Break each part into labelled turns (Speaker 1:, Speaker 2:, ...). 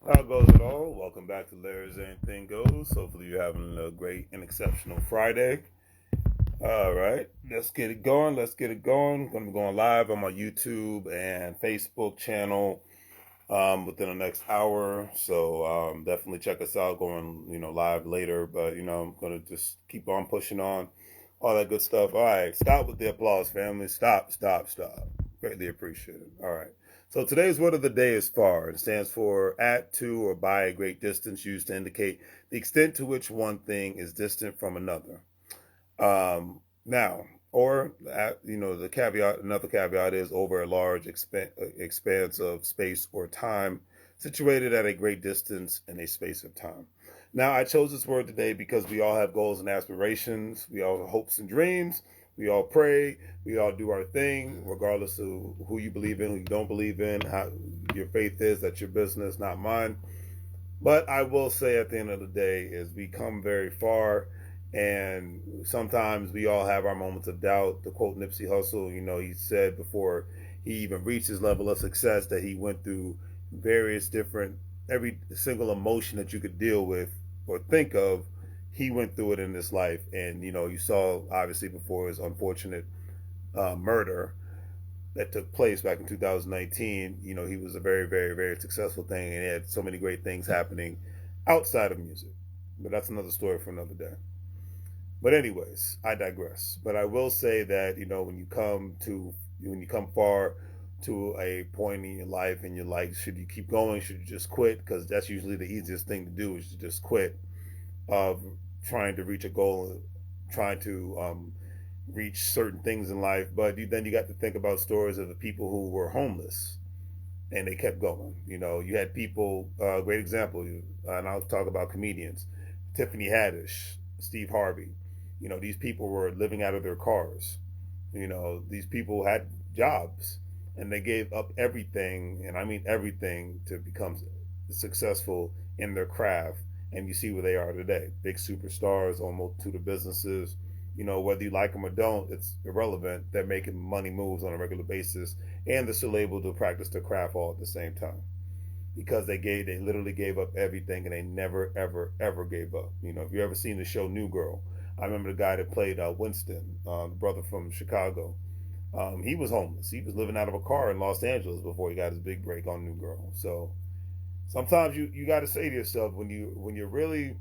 Speaker 1: How goes it all? Welcome back to Larry's Anything Goes. Hopefully you're having a great and exceptional Friday. All right, let's get it going. Let's get it going. I'm going to be going live on my YouTube and Facebook channel within the next hour. So definitely check us out. Going live later, but I'm going to just keep on pushing on, all that good stuff. All right, stop with the applause, family. Stop, stop, stop. Greatly appreciated. All right. So today's word of the day is far. It stands for at, to, or by a great distance, used to indicate the extent to which one thing is distant from another. Now, or the caveat, another caveat is over a large expanse of space or time, situated at a great distance in a space of time. Now, I chose this word today because we all have goals and aspirations. We all have hopes and dreams. We all pray. We all do our thing, regardless of who you believe in, who you don't believe in, how your faith is. That's your business, not mine. But I will say at the end of the day is we come very far, and sometimes we all have our moments of doubt. To quote Nipsey Hussle, he said before he even reached his level of success that he went through various different, every single emotion that you could deal with or think of, he went through it in this life. And you saw obviously before his unfortunate murder that took place back in 2019, he was a very, very, very successful thing, and he had so many great things happening outside of music. But that's another story for another day. But anyways, I digress. But I will say that when you come far to a point in your life and you're like, should you keep going? Should you just quit? Because that's usually the easiest thing to do, is to just quit of trying to reach a goal, trying to reach certain things in life. But then you got to think about stories of the people who were homeless and they kept going. You had people, great example, and I'll talk about comedians, Tiffany Haddish, Steve Harvey. These people were living out of their cars. These people had jobs and they gave up everything, and I mean everything, to become successful in their craft. And you see where they are today. Big superstars, almost to the businesses. Whether you like them or don't, it's irrelevant. They're making money moves on a regular basis, and they're still able to practice their craft all at the same time, because they literally gave up everything, and they never ever ever gave up. If you ever seen the show New Girl, I remember the guy that played Winston, the brother from Chicago. He was homeless. He was living out of a car in Los Angeles before he got his big break on New Girl. So sometimes you got to say to yourself, when you're really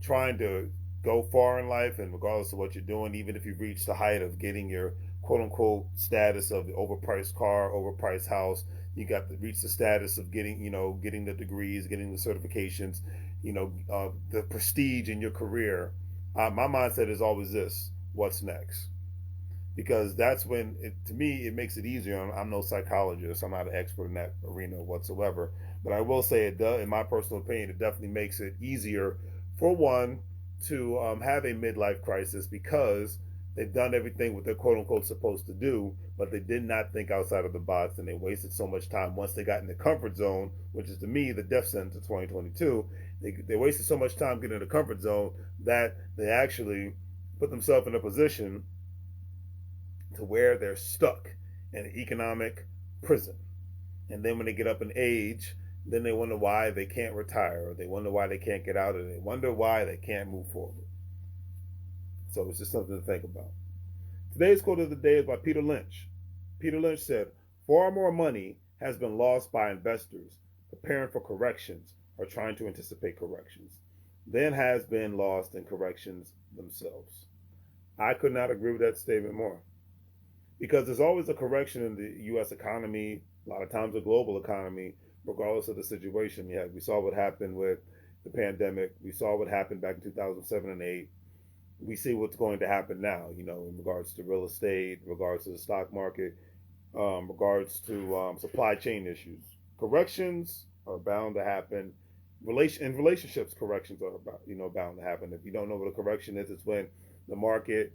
Speaker 1: trying to go far in life, and regardless of what you're doing, even if you reach the height of getting your quote unquote status of the overpriced car, overpriced house, you got to reach the status of getting the degrees, getting the certifications, the prestige in your career. My mindset is always this: what's next? Because that's when to me it makes it easier. I'm no psychologist. I'm not an expert in that arena whatsoever, but I will say it does, in my personal opinion, it definitely makes it easier for one to have a midlife crisis, because they've done everything what they're quote unquote supposed to do, but they did not think outside of the box, and they wasted so much time once they got in the comfort zone, which is to me the death sentence of 2022. They wasted so much time getting in the comfort zone that they actually put themselves in a position to where they're stuck in an economic prison. And then when they get up in age, then they wonder why they can't retire, or they wonder why they can't get out, or they wonder why they can't move forward. So it's just something to think about. Today's quote of the day is by Peter Lynch. Peter Lynch said, "Far more money has been lost by investors preparing for corrections or trying to anticipate corrections than has been lost in corrections themselves." I could not agree with that statement more, because there's always a correction in the U.S. economy, a lot of times the global economy, regardless of the situation. Yeah, we saw what happened with the pandemic. We saw what happened back in 2007 and 8. We see what's going to happen now, in regards to real estate, in regards to the stock market, regards to supply chain issues. Corrections are bound to happen. In relationships, corrections are bound to happen. If you don't know what a correction is, it's when the market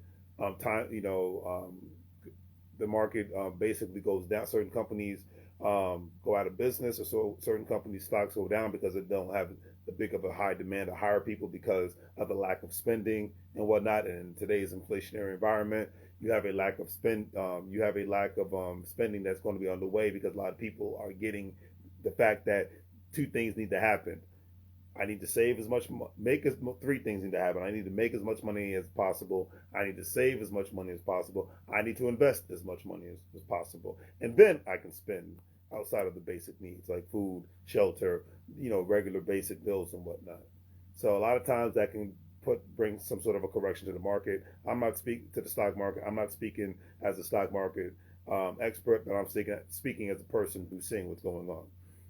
Speaker 1: the market basically goes down. Certain companies go out of business, or so certain companies' stocks go down because they don't have the big of a high demand to hire people because of the lack of spending and whatnot. And in today's inflationary environment, you have a lack of spending that's going to be underway, because a lot of people are getting the fact that two things need to happen. I need to save as much, three things need to happen. I need to make as much money as possible. I need to save as much money as possible. I need to invest as much money as possible. And then I can spend outside of the basic needs like food, shelter, regular basic bills and whatnot. So a lot of times that can bring some sort of a correction to the market. I'm not speaking to the stock market. I'm not speaking as a stock market expert, but I'm speaking as a person who's seeing what's going on.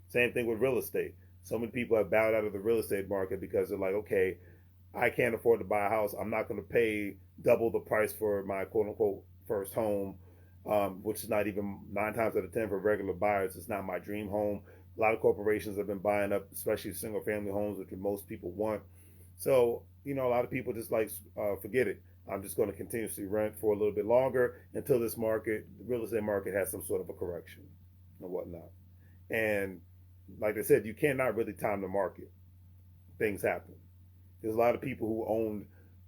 Speaker 1: Same thing with real estate. So many people have bowed out of the real estate market because they're like, okay, I can't afford to buy a house. I'm not going to pay double the price for my quote unquote first home, which is not even 9 times out of 10 for regular buyers. It's not my dream home. A lot of corporations have been buying up, especially single family homes, which most people want. So, a lot of people just like, forget it. I'm just going to continuously rent for a little bit longer until this market, the real estate market, has some sort of a correction and whatnot. And like I said, you cannot really time the market. Things happen. There's a lot of people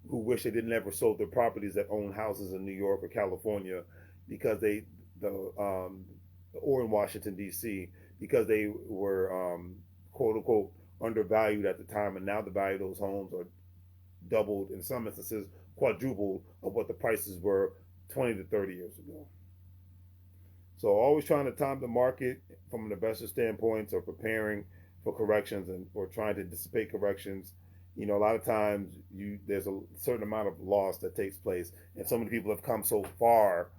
Speaker 1: who wish they didn't ever sold their properties that own houses in New York or California because or in Washington D.C. because they were quote unquote undervalued at the time, and now the value of those homes are doubled, in some instances quadrupled of what the prices were 20 to 30 years ago. So always trying to time the market from an investor standpoint, or preparing for corrections or trying to dissipate corrections. A lot of times there's a certain amount of loss that takes place, and so many people have come so far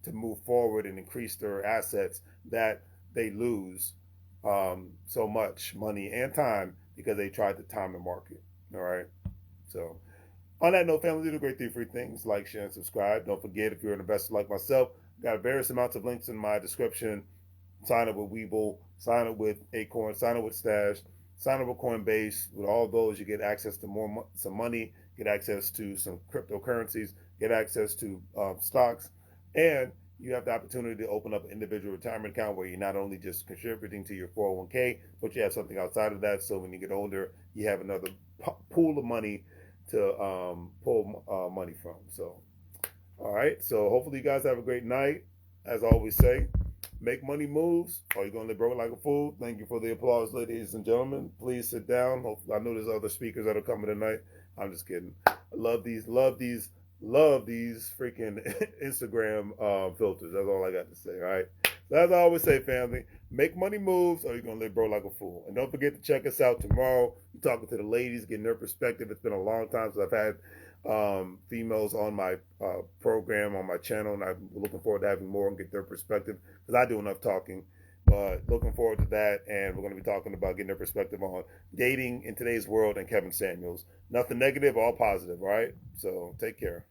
Speaker 1: to move forward and increase their assets that they lose so much money and time because they tried to time the market. All right. So on that note, family, do the great 3 things: like, share, and subscribe. Don't forget, if you're an investor like myself, got various amounts of links in my description. Sign up with WEBULL, sign up with Acorn, sign up with Stash, sign up with Coinbase. With all those, you get access to some money, get access to some cryptocurrencies, get access to stocks, and you have the opportunity to open up an individual retirement account where you're not only just contributing to your 401k, but you have something outside of that. So when you get older, you have another pool of money to pull money from. So, all right. So hopefully you guys have a great night. As I always say, make money moves, or you're going to live broke like a fool. Thank you for the applause, ladies and gentlemen. Please sit down. I know there's other speakers that are coming tonight. I'm just kidding. Love these freaking Instagram filters. That's all I got to say. All right. So as I always say, family, make money moves, or you're going to live broke like a fool. And don't forget to check us out tomorrow. We're talking to the ladies, getting their perspective. It's been a long time since I've had females on my program, on my channel, and I'm looking forward to having more and get their perspective, because I do enough talking. But looking forward to that, and we're going to be talking about getting their perspective on dating in today's world and Kevin Samuels. Nothing negative, all positive, all right? So take care.